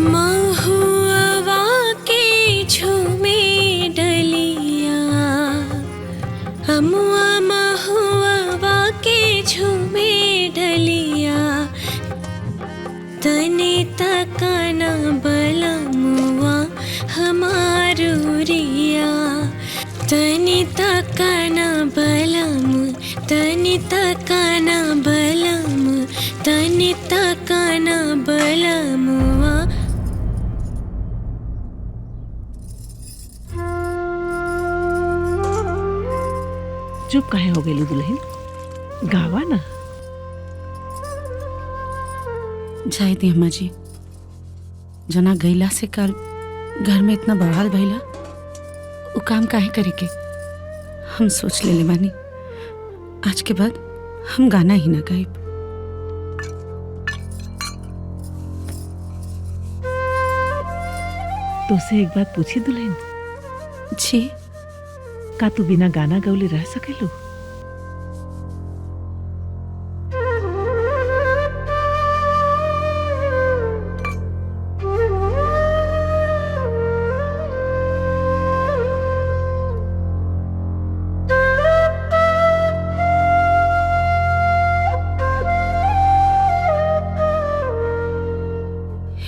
महुआ के झूमे डलिया, अमुआ महुआ के झूमे डलिया, तने तकना बलमुआ हमारू रिया, तने तकना बलम, तने तकना बलम, तने तकना बलमुआ। चुप काहे हो गेलू दुल्हन? गावा ना। जाए दी अम्मा जी, जना गईला से कल घर में इतना बवाल भइला, वो काम काहे करे के हम सोच ले बानी। आज के बाद हम गाना ही ना गाइब। तो से एक बात पूछी दुल्हन? जी। का तू बिना गाना गौले रह सकेलू?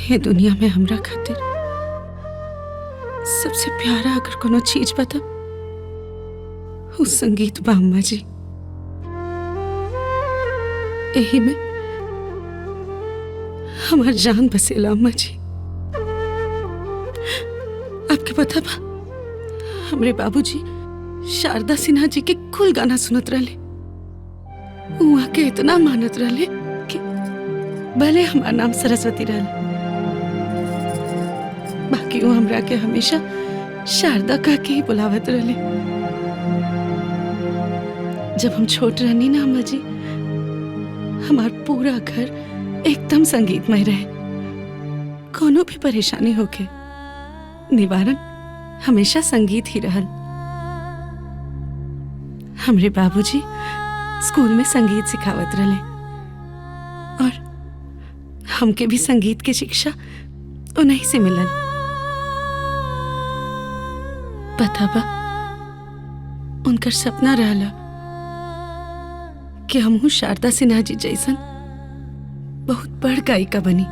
ये दुनिया में हमरा खातिर सबसे प्यारा अगर कोनो चीज बता, वो संगीत बा अम्मा जी। यही में हमार जान बसेला अम्मा जी। आपके पता बा, हमरे बाबूजी शारदा सिन्हा जी के कुल गाना सुनत रहले। वहाँ के इतना मानत रहले कि भले हमार नाम सरस्वती रहले, बाकी वो हमरा के हमेशा शारदा कह के ही बुलावत रहले। जब हम छोट रहनी ना अम्मा जी, हमार पूरा घर एकदम संगीतमय रहे। कोनो भी परेशानी होके निवारण हमेशा संगीत ही रहल। हमरे बाबूजी स्कूल में संगीत सिखावत रहले और हमके भी संगीत की शिक्षा उन्हीं से मिलल। पता बा, उनकर सपना रहला कि हमहू शारदा सिन्हा जी जैसन बहुत बड़ गायिका बनी।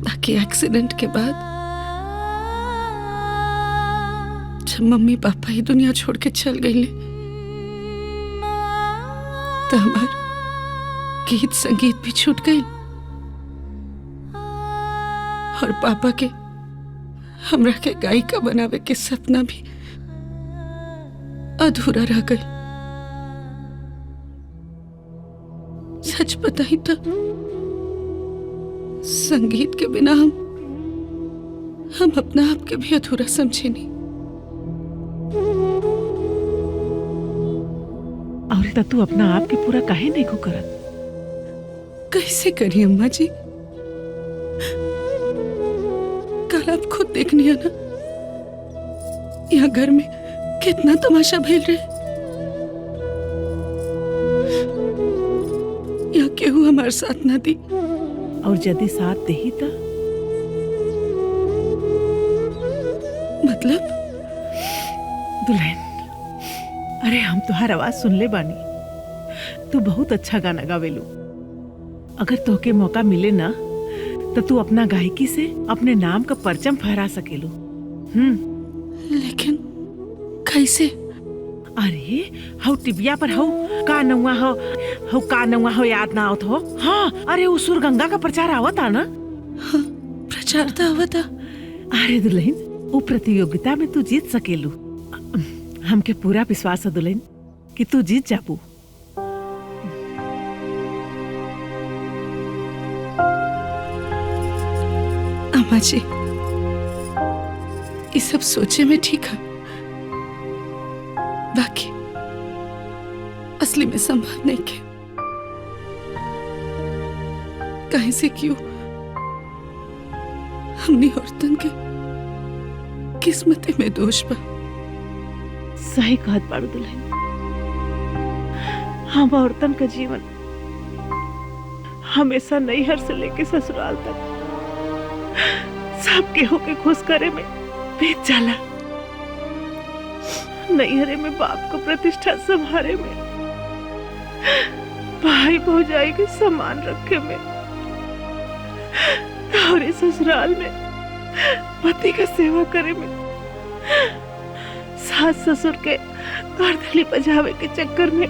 बाकी एक्सीडेंट के बाद जब मम्मी पापा ही दुनिया छोड़ के चल गईले, तो हमार गीत संगीत भी छूट गई और पापा के हमरा के गायिका बनावे के सपना भी अधूरा रह गई। सच बताई तो संगीत के बिना हम अपना आप के भी अधूरा समझे नहीं। और तू अपना आप के पूरा काहे नहीं को करत? कैसे करी अम्मा जी? कल आप खुद देखनी है ना, यहाँ घर में कितना तमाशा भेल रहे। यहाँ केहू हमारे साथ ना दी। और यदि साथ दे ही तो मतलब? दुल्हन, अरे हम तुहार आवाज सुन ले बानी, तू बहुत अच्छा गाना गावेलू। अगर तोके मौका मिले ना तो तू अपना गायकी से अपने नाम का परचम फहरा सकेलू। लेकिन कैसे? अरे हौ टिबिया पर हौ का नौआ हो याद ना आवत हो? हाँ, अरे वो सुर गंगा का प्रचार आवता ना। हाँ, प्रचार तो आवता। अरे दुल्हन, वो प्रतियोगिता में तू जीत सकेलू। हमके पूरा विश्वास है दुल्हन कि तू जीत जाबू। अम्मा जी, ये सब सोचे में ठीक है, बाकी असली में संभव नहीं के। कहीं से क्यों हमने औरतन के किस्मत में दोष बा। सही कहत बाड़ू दुल्हन, हम औरतन का जीवन हमेशा नैहर से लेके ससुराल तक सब केहू के खुश करे में बीत जाला। नैहरे में बाप को प्रतिष्ठा संभारे में, भाई भौजाई के सम्मान रखे में, और इस ससुराल में पति का सेवा करे में, सास ससुर के गर्दनी बजावे के चक्कर में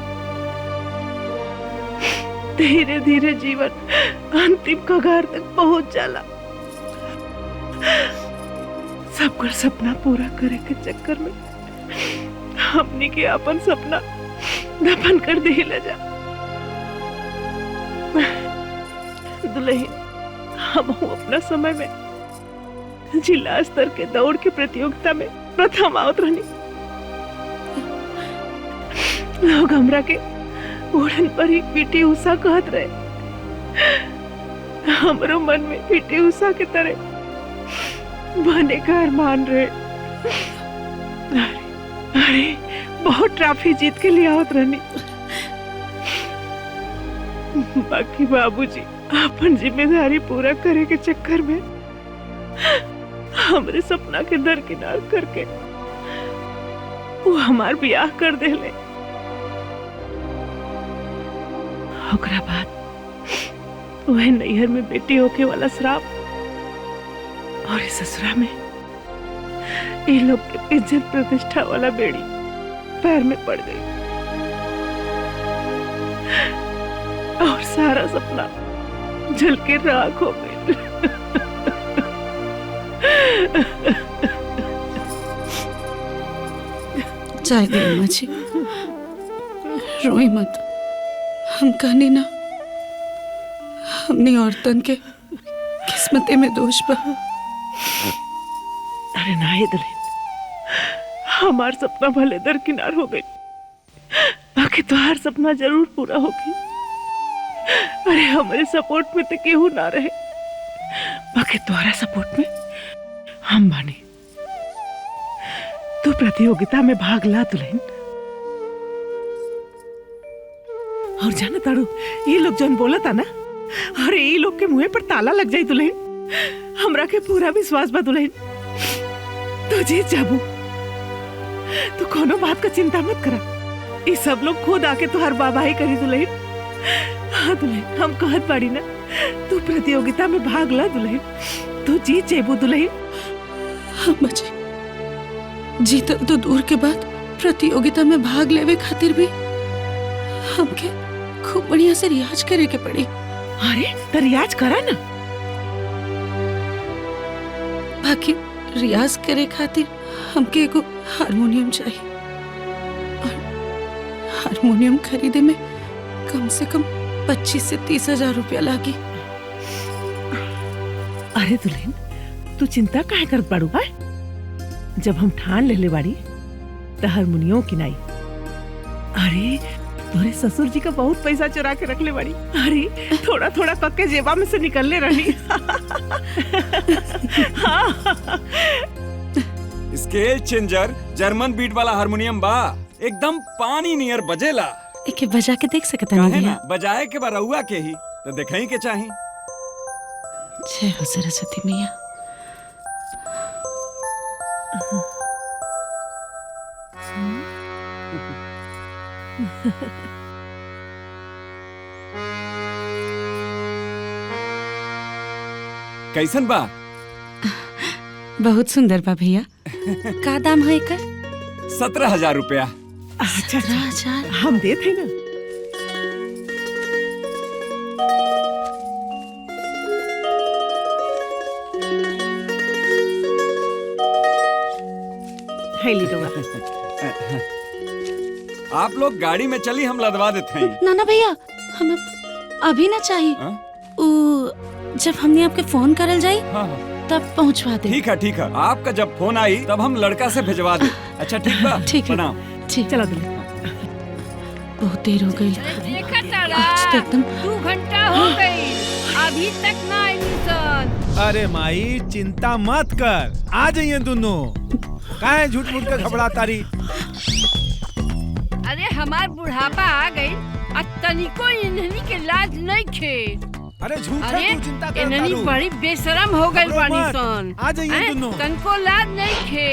धीरे धीरे जीवन अंतिम कगार तक पहुंच जाला। सबका सपना पूरा करे के चक्कर में हमने के अपन सपना दफन कर दिला जा। दुल्हन, हम अपना समय में जिला स्तर के दौड़ के प्रतियोगिता में प्रथम आवत रहनी। लोग हमरा के ओढ़न पर ही पीटी उषा कहत रहे। हमरो मन में पीटी उषा के तरह बने का अरमान रहे। अरे बहुत ट्रॉफी जीत के लिए आवत रहनी। बाकी बाबूजी अपन जिम्मेदारी पूरा करे के चक्कर में हमरे सपना के दरकिनार करके वो हमार ब्याह कर देले। ओकरा बाद वह नैहर में बेटी होके वाला श्राप और इस ससुरा में ये लोग के इज्जत प्रतिष्ठा वाला बेड़ी पैर में पड़ गई और सारा सपना जल के राख हो गई। चाय दे अम्मा जी, रोई मत। हम कहनी ना, हमने औरतन के किस्मते में दोष बा। अरे ना दुल्हन, हमार सपना भले दरकिनार हो गई, बाकी तुम्हार सपना जरूर पूरा होगी। अरे हमारे सपोर्ट में तो केहू ना रहे, बाकी तुम्हारा सपोर्ट में हम बानी। तू प्रतियोगिता में भाग ला दुल्हन। और जाना तारू, ये लोग जौन बोला था ना, अरे ये लोग के मुंह पर ताला लग जाई दुल्हन। हमरा के पूरा विश्वास बा दुल्हन, तू जीत जाबू। तू कोनो बात का चिंता मत करा, ये सब लोग खुद आके तुहार बाबा ही करी दुल्हन। हाँ दुल्हन, हम कहत बाड़ी ना, तू प्रतियोगिता में भाग ला दुल्हन, तू जीत जेबू दुल्हन। हाँ बच्चे, जीतल तो दूर के बाद प्रतियोगिता में भाग लेवे खातिर भी हमके खूब बढ़िया से रियाज करे के पड़ी। अरे तो रियाज करा ना। बाकी रियाज करे खातिर हमके एगो हारमोनियम चाहिए, और हारमोनियम खरीदे में कम से कम 25 से 30 हजार रुपया लागी। अरे दुल्हन, तू चिंता काहे करत बाड़ू? है जब हम ठान लेले बाड़ी तो हारमोनियम की नाई। अरे तोरे ससुर जी का बहुत पैसा चुरा के रख ले बाड़ी। अरे थोड़ा थोड़ा पक्के जेबा में से निकलने रही। स्केल चेंजर जर्मन बीट वाला हारमोनियम बा, एकदम पानी नियर बजेला। एके बजा के देख सकता काहे नहीं ना, बजाए के बा रउआ के ही तो देखई के चाही। जय हो सरस्वती मैया। कैसन बा? बहुत सुंदर बा भैया। का दाम है एकर? 17,000 रुपया। अच्छा 17,000 हम देत है ना। है ली दो। आप लोग गाड़ी में चली, हम लदवा देते हैं। ना ना भैया, हमें अभी ना चाहिए। जब हमने आपके फोन करल जाई तब पहुंचवा दे। ठीक है ठीक है, आपका जब फोन आई तब हम लड़का से भिजवा दे। अच्छा ठीक बा, ठीक है। प्रणाम। ठीक, चलो दुल्हन। बहुत देर हो गई। देखा तारा, आज तो एकदम 2 घंटा हो गई, अभी तक ना आई सन। अरे माई चिंता मत कर, आ जाइए दोनों। काहे झूठ मूठ कर घबराता रही? अरे हमार बुढ़ापा आ गई, अब तनिको इन्हनी के लाज नहीं खे। अरे झूठ अरे है, तू चिंता कर इननी तारू। बड़ी बेशरम हो गई घबरो बानी मत, सन आ जाइए दोनों। तनको लाज नहीं खे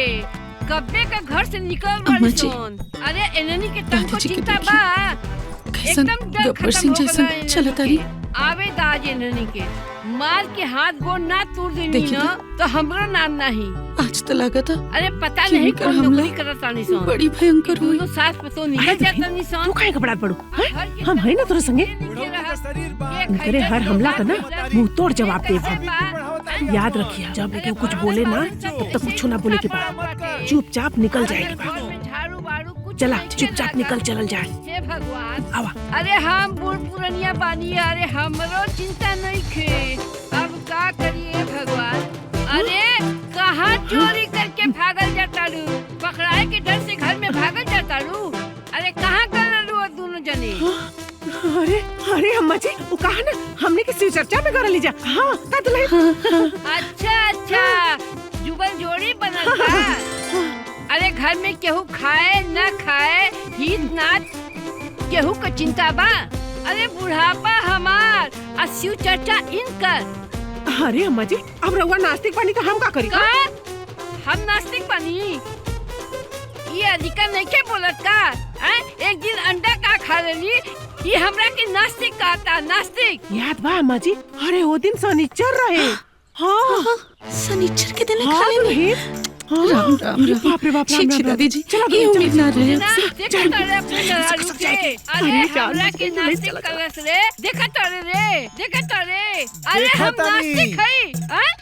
कब्बे का घर से निकल अम्मा बानी जी, सन अरे इननी के तनको दादाजी के चिंता देखिए, बा कैसन एकदम डर गब्बर खत्म सिंह हो जैसन गया चलत इननी तारी। के। आवे दाज इननी के मार के हाथ गोड़ ना तोड़ देनी देखिए ना तो हमरो नाम नहीं। आज तो लगा था अरे पता कि नहीं इनकर कौन हमला नौकरी करत तानी सन बड़ी भयंकर हुई। दोनों सास पतो निकल अरे जाता नी सन तू काहे घबरात पड़ू हैं? घर के हम है ना तोरे संगे। बुढ़ऊ का शरीर बा। करे हर हमला का ना मुंह तोड़ जवाब दे हम। बा। याद रखिए जब लेकिन कुछ बोले ना तब तक कुछ ना बोले के बाद चुपचाप निकल जाए के बाद। झाड़ू बाड़ू कुछ चला नहीं चुपचाप लगा। निकल चलल जाए। हे भगवान आवा अरे हम बूढ़ पुरनिया बानी अरे हमरो चिंता नहीं खे अब का करिए भगवान। अरे कहाँ चोरी करके भागल जाता लू पकड़ाए के डर से घर में भागल जाता लू। अरे कहाँ गल लू दोनों जने। अरे अरे अम्मा जी वो कहा ना हमने किसी चर्चा में कर लीजा। हाँ का दुल्हन। अच्छा अच्छा जुगल जोड़ी बनल बा। अरे घर में केहू खाए न खाए हित नाच केहू का चिंता बा। अरे बुढ़ापा हमार आ शिव चर्चा इनकर। अरे अम्मा जी अब रहुआ नास्तिक पानी तो हम का करी। का हम नास्तिक बनी ये अधिकार नहीं के बोलत का हैं? एक दिन अंडा का खा लेली ये हमरा के नास्तिक कहता नास्तिक। याद बा अम्मा जी अरे वो दिन शनिचर रहे। हाँ सनीचर के दिन हाँ खा लेंगे। दुल्हन। हाँ, राम राम अरे राम। बाप रे बाप छी, राम छी, राम दादी जी, चलो ये चलो, उम्मीद ना चलो, रहे। ना देखा तारे अपने जलालू के। अरे अरे जान, हमरा के चलो, नास्तिक चलो, कलस रे देखा तारे रे देखा तारे। अरे देखा हम तानी। नास्तिक हई हैं?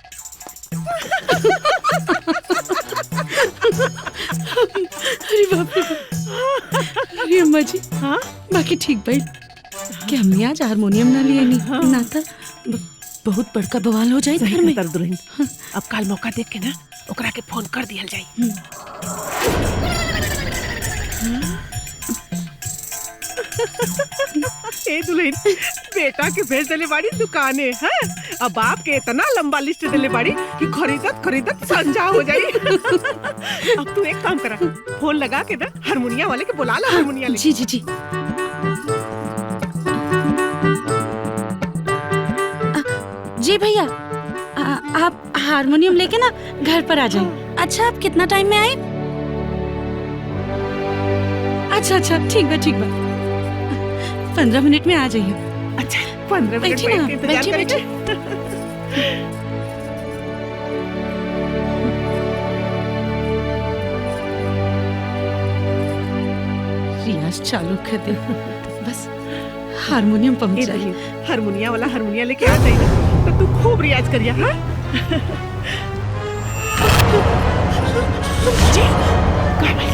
अरे बाप रे बाप। अरे अम्मा जी हाँ बाकी ठीक भाई कि हमने आज हारमोनियम ना लिए नहीं ना था बहुत बड़का बवाल हो जाए घर में। सही दुल्हन अब कल मौका देख के ना ओकरा के फोन कर दिया जाए। ए दुल्हन बेटा के भेज देले बाड़ी दुकाने हैं। अब बाप के इतना लंबा लिस्ट देले बाड़ी कि खरीदत खरीदत संजा हो जाई। अब तू एक काम करा फोन लगा के ना हारमोनिया वाले के बुला ला हारमोनिया ले। जी जी जी जी भैया आप हारमोनियम लेके ना घर पर आ जाएं। अच्छा आप कितना टाइम में आए? अच्छा अच्छा ठीक बा 15 मिनट में आ जाइए। अच्छा 15 मिनट बैठिए ना, बैठ के इंतजार बैठिए, करेंगे। रियाज चालू कर दे बस हारमोनियम पहुंच ए जाए। दुल्हन हारमोनिया वाला हारमोनिया लेके आ जाई ना तो तू खूब रियाज करिया। हाँ जी का भाई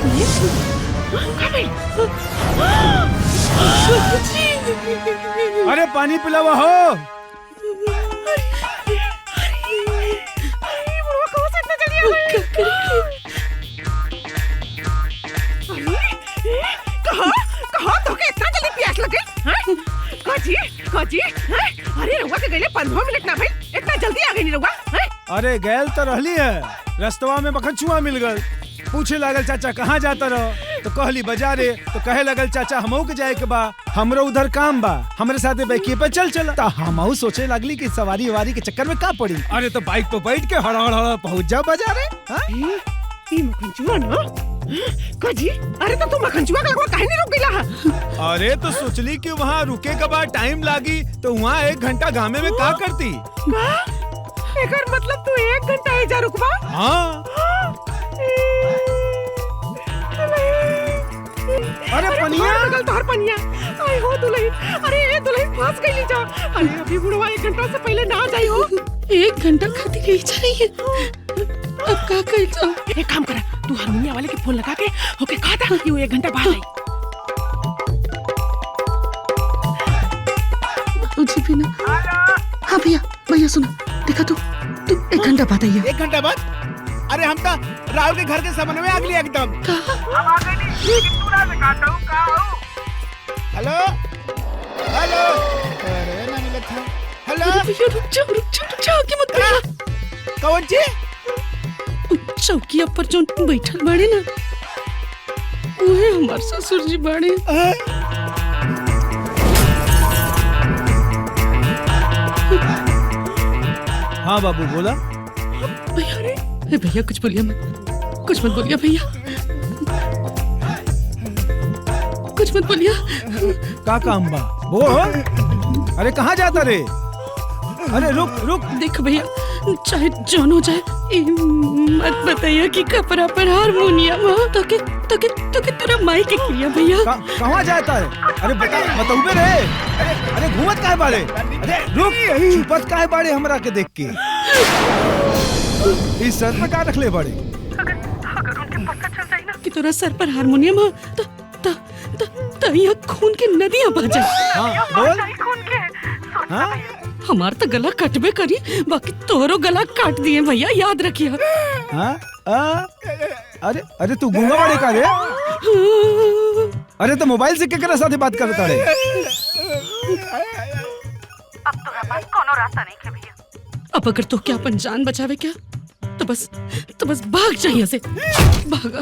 अरे पानी पिलावा हो। अरे रउआ के गइले 15 मिनट ना भाई इतना जल्दी आ गई नी रउआ। अरे गैल तो रहली है रस्तवा में बखचुआ मिल गल पूछे लागल चाचा कहाँ जाता रहो तो कहली बाजारे तो कहे लगल चाचा हमहू के जाए के बा हमरो उधर काम बा हमरे साथे बाइक पे चल तो हमहू सोचे लगली कि सवारी वारी के चक्कर में का पड़ी। अरे तो बाइक पे बैठ के हड़ पहुँच जाओ बाजारे। हाँ? ई मखनचुआ ना काजी अरे तो तू मखनचुआ का लगवा काहे नहीं रुक गइला। अरे तो सोचली कि वहाँ रुके के बाद टाइम लागी तो वहाँ 1 घंटा गामे में का करती। एकर मतलब तू 1 घंटा एजा रुकबा। हाँ अरे पनिया लगल तोहर पनिया आई हो दुल्हन। अरे ए दुल्हन फंस गइली जा। अरे अभी बुढ़वा 1 घंटा से पहले ना जाई हो। 1 घंटा खाती रही जा रही है अब का कर जाऊं। एक काम करा तू हारमोनिया वाले के फोन लगा के ओके कहा था कि वो 1 घंटा बाद आई। बाबूजी भी ना। हाँ भैया सुनो देखा तू 1 घंटा बाद आई है। 1 घंटा बाद अरे हम तो राहुल के घर के सामने में आ गए एकदम। हेलो हेलो अरे ना मिला था। हेलो भैया रुक जाओ आगे मत बढ़िया। कौन जी चौकिया पर जो बैठल बाड़े ना उहे हमार ससुर जी बाड़े। हाँ बाबू बोला। भैया अरे भैया कुछ बोलिए मत, कुछ मत बोलिए भैया, कुछ मत बोलिए। का काम बा बोल। अरे कहाँ जाता रे? अरे रुक रुक। देख भैया चाहे जौन हो जाए ई मत बताइए कि कपड़ा पर हारमोनियम हो तो के तेरा माई के किया भैया। कहाँ जाता है? अरे बताऊबे रे। अरे घूमत काहे बाड़े? अरे रुक, छुपत काहे बाड़े हमरा के देख के? इस सर में का रखले बाड़े? अगर उनके पता चल जाए ना कि तेरा सर पर हारमोनियम हो तो यहाँ खून की नदियाँ बह जाए। हाँ बोल। हाँ हमार तो गला कटबे करी, बाकी तोरो गला काट दिए भैया, याद रखिए। हाँ अरे अरे तू गूंगा बाड़े का रे? अरे तो मोबाइल से केकरा साथे बात करता रे? अब तोरा पास कोनो रास्ता नहीं है भैया। अब अगर तो क्या अपन जान बचावे क्या तो बस भाग जाइए से, भागा।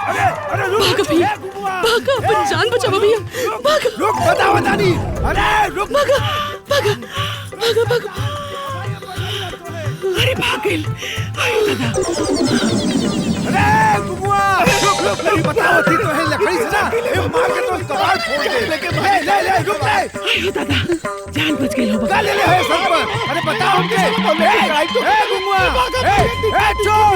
अरे रुक भागा भैया, भागा, अपन जान बचाओ भैया, भागा। रुक, बता नहीं। अरे रुक, भागा भागा भागा भागा। अरे भाग गइल। अरे दादा अरे गुगुआ, रुक बताओ थी तो है लकड़ी से ना ये मार के तो कबाड़ फोड़ दे। ले रुक ले। अरे दादा जान बच गई हो। का ले सर पर। अरे बताओ हमके। ए गुगुआ, चोर।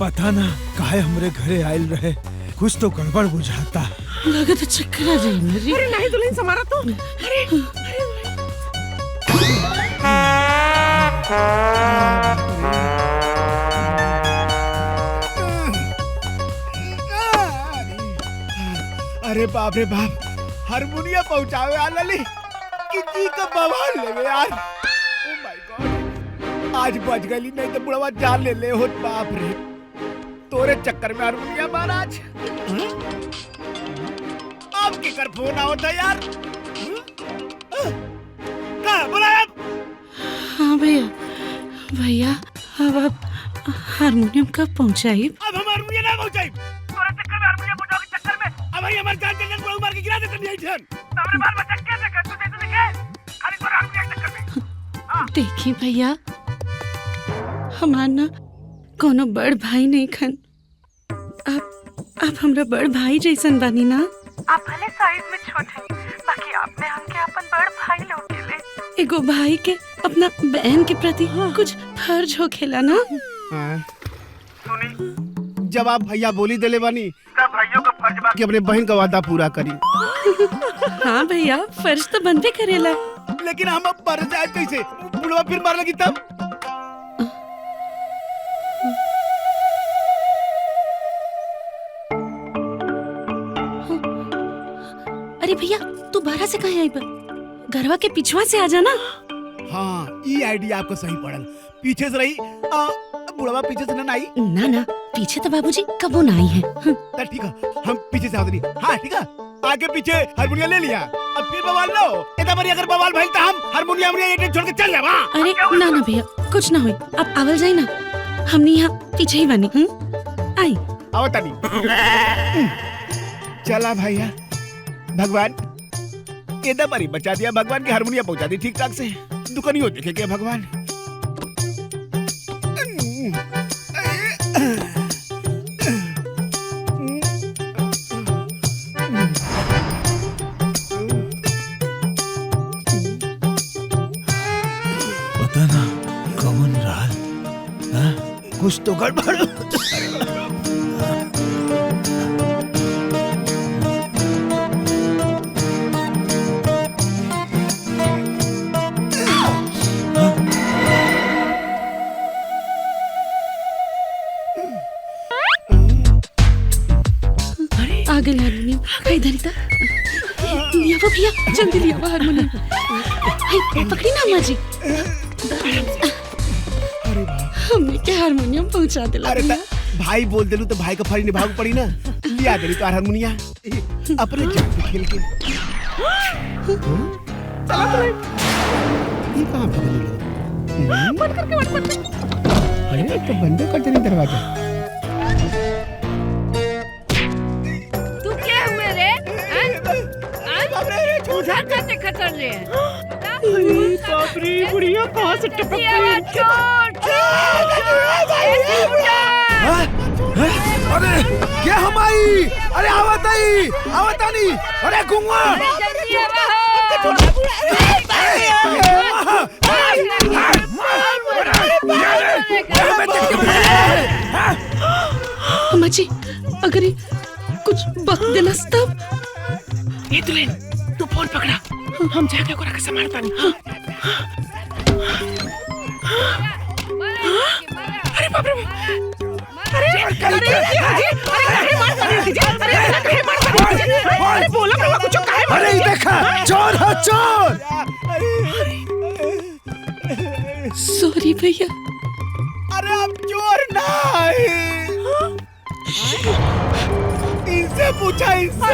पता ना काहे हमरे घरे आयल रहे, कुछ तो गड़बड़ बुझाता। लगा तो चक्कर आ जाए मेरी। अरे नहीं दुल्हन समारा तो। अरे बाप रे बाप, हारमोनिया पहुंचावे आ लली किसी का बवाल लेवे यार। ओ माय गॉड, आज बच गई नहीं तो बुढ़वा जान ले हो। बाप रे, तोरे चक्कर में हारमोनिया महाराज। अब के कर फोन आओ था यार। कहाँ बुलाया? हाँ भैया अब हारमोनियम कब पहुंचाई? अब हम हारमोनिया ना पहुंचाई। तोरे चक्कर में हारमोनिया पहुंचाओ के चक्कर में अब भाई हमारे जान चलने को मार के गिरा देते नहीं ठन। हमरे बाल बच्चा क्या देखे तू देखे खाली तोरे हारमोनिया के चक्कर में। देखिए भैया, हमार ना कोनो बड़ भाई नहीं खन। आप हमरा बड़ भाई जैसन बानी ना। आप भले साइज में छोटे, बाकी आपने हमके अपन बड़ भाई लोग के ले। एगो भाई के अपना बहन के प्रति कुछ फर्ज हो खेला ना। सुनी, जब आप भैया बोली देले बानी तब भाइयों का फर्ज बा कि अपने बहन का वादा पूरा करी। हाँ भैया, फर्ज तो बनते करेला। लेकिन हम अब मर जाए कैसे? बुढ़वा फिर मार लगी तब। अरे भैया, तू बाहर से कहाँ आई बा? घरवा के पिछवा से आ जाना। हाँ, ये आइडिया आपको सही पड़ल। पीछे से रही बुढ़वा पीछे से ना आई। ना पीछे तो बाबूजी कबो ना आई है। ठीक है, हम पीछे से आवतनी। हाँ ठीक है, आगे पीछे हारमोनिया ले लिया, अब फिर बवाल लो। इतना बड़ी अगर बवाल भइल त हम हारमोनिया एक छोड़ के चल जाब। अरे ना भैया, कुछ ना हुई। आप आवल जाई ना, हमनी यहाँ पीछे ही बनी। आई आवतनी। चला भैया, भगवान इतना बड़ी बचा दिया, भगवान की हारमोनिया पहुंचा दी ठीक ठाक से। दुकानियों देखे क्या भगवान। पता ना कौन रहा, कुछ तो गड़बड़। आगे हारमोनियम इधर था। लिया वो भैया, जल्दी लिया वो हारमोनियम। पकड़ी ना अम्मा जी। हमने क्या हारमोनियम पहुंचा दिला। अरे भाई बोल देलू तो भाई का फर्ज निभाव पड़ी ना। लिया देली तो हारमोनिया अपने जान पे खेल के। चला तो ये कहाँ पे गई? बंद करके अरे तो बंद कर देनी दरवाजा। तू क्या हुए रे? उधर कैसे खतर ले अरे बाप रे, बुढ़िया कहाँ से टपक गई? चोर अरे क्या हम आई? अरे आवताई आवतानी। अरे गुंगा जल्दी आवा अम्मा जी अगर ये कुछ वक्त दिलस तब। ये दुल्हन तू फोन पकड़ा, हम जाके ओकरा के संभालता नहीं। अरे बाप रे, अरे अरे अरे बोला प्रभा कुछ काहे मार? अरे देखा चोर हो चोर। सॉरी भैया। अरे अब चोर नहीं, इनसे पूछा इनसे।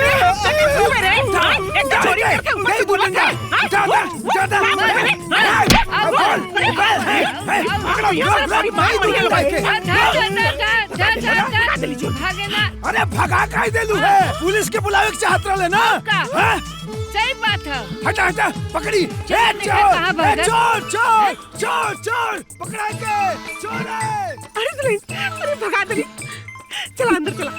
अरे भगा काहे देलू है? पुलिस के बुलावे के चाहत रहले ना? सही बात है। हटा हटा पकड़ी। चोर चोर चोर चोर पकड़ा के चोर है। अरे दुल्हन, अरे भगा दे, चला अंदर चला।